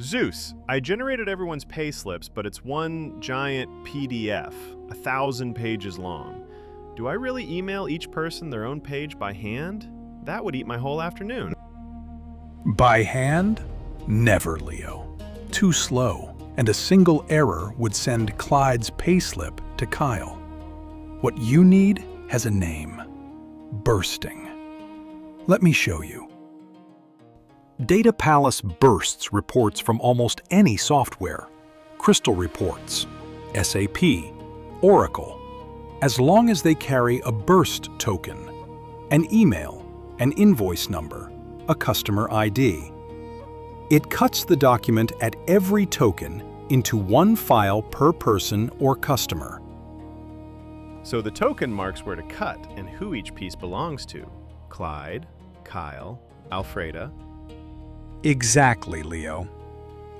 Zeus, I generated everyone's pay slips, but it's one giant PDF, 1,000 pages long. Do I really email each person their own page by hand? That would eat my whole afternoon. By hand? Never, Leo. Too slow, and a single error would send Clyde's payslip to Kyle. What you need has a name: bursting. Let me show you. DataPallas bursts reports from almost any software: Crystal Reports, SAP, Oracle, as long as they carry a burst token, an email, an invoice number, a customer ID. It cuts the document at every token into one file per person or customer. So the token marks where to cut and who each piece belongs to: Clyde, Kyle, Alfreda. Exactly, Leo.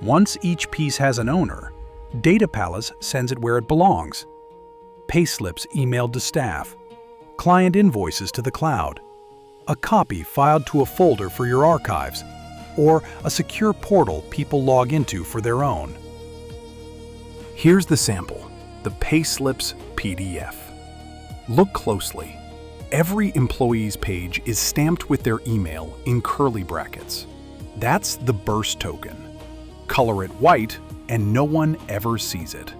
Once each piece has an owner, DataPallas sends it where it belongs. Payslips emailed to staff, client invoices to the cloud, a copy filed to a folder for your archives, or a secure portal people log into for their own. Here's the sample, the Payslips.pdf. Look closely. Every employee's page is stamped with their email in curly brackets. That's the burst token. Color it white and no one ever sees it.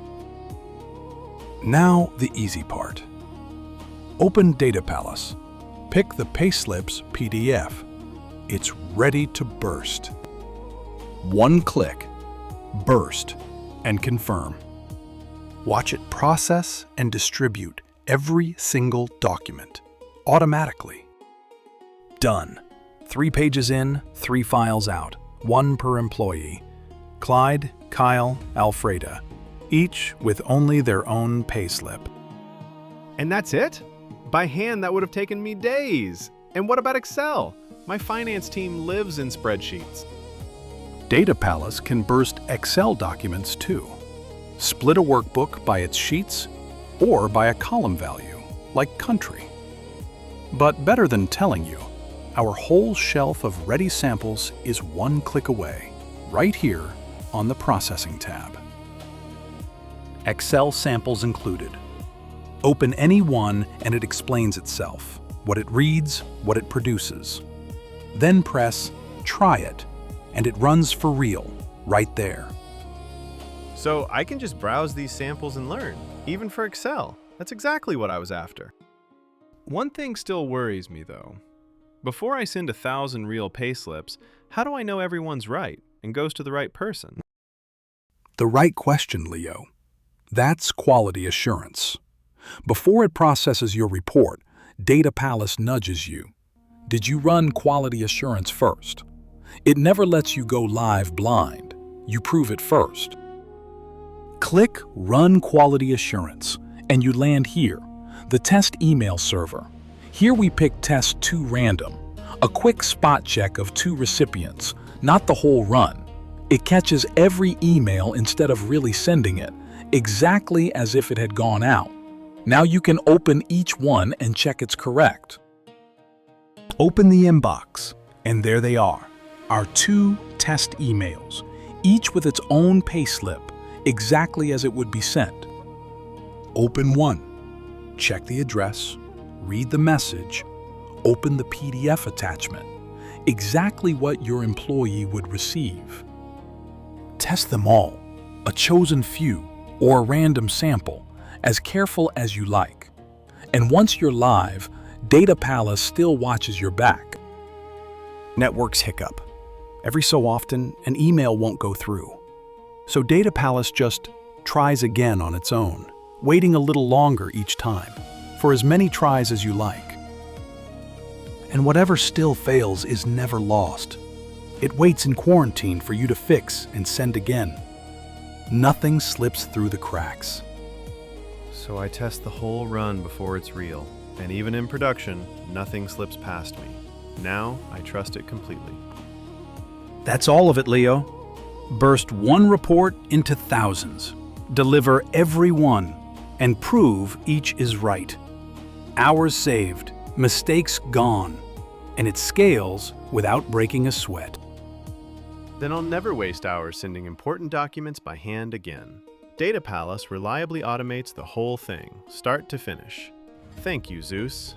Now the easy part. Open DataPallas. Pick the Payslips PDF. It's ready to burst. One click, burst, and confirm. Watch it process and distribute every single document automatically. Done. 3 pages in, 3 files out, 1 per employee. Clyde, Kyle, Alfreda, each with only their own payslip. And that's it? By hand, that would have taken me days. And what about Excel? My finance team lives in spreadsheets. DataPallas can burst Excel documents too. Split a workbook by its sheets or by a column value, like country. But better than telling you, our whole shelf of ready samples is one click away, right here on the Processing tab. Excel samples included. Open any one and it explains itself, what it reads, what it produces. Then press Try It, and it runs for real, right there. So I can just browse these samples and learn, even for Excel. That's exactly what I was after. One thing still worries me, though. Before I send 1,000 real payslips, how do I know everyone's right and goes to the right person? The right question, Leo. That's quality assurance. Before it processes your report, DataPallas nudges you. Did you run quality assurance first? It never lets you go live blind. You prove it first. Click Run Quality Assurance, and you land here, the test email server. Here we pick test 2 random, a quick spot check of 2 recipients, not the whole run. It catches every email instead of really sending it, exactly as if it had gone out. Now you can open each one and check it's correct. Open the inbox, and there they are, our 2 test emails, each with its own payslip, exactly as it would be sent. Open one, check the address, read the message, open the PDF attachment, exactly what your employee would receive. Test them all, a chosen few, or a random sample, as careful as you like. And once you're live, DataPallas still watches your back. Networks hiccup. Every so often, an email won't go through. So DataPallas just tries again on its own, waiting a little longer each time, for as many tries as you like. And whatever still fails is never lost. It waits in quarantine for you to fix and send again. Nothing slips through the cracks. So I test the whole run before it's real, and even in production, nothing slips past me. Now I trust it completely. That's all of it, Leo. Burst one report into thousands. Deliver every one, and prove each is right. Hours saved, mistakes gone, and it scales without breaking a sweat. Then I'll never waste hours sending important documents by hand again. DataPallas reliably automates the whole thing, start to finish. Thank you, Zeus.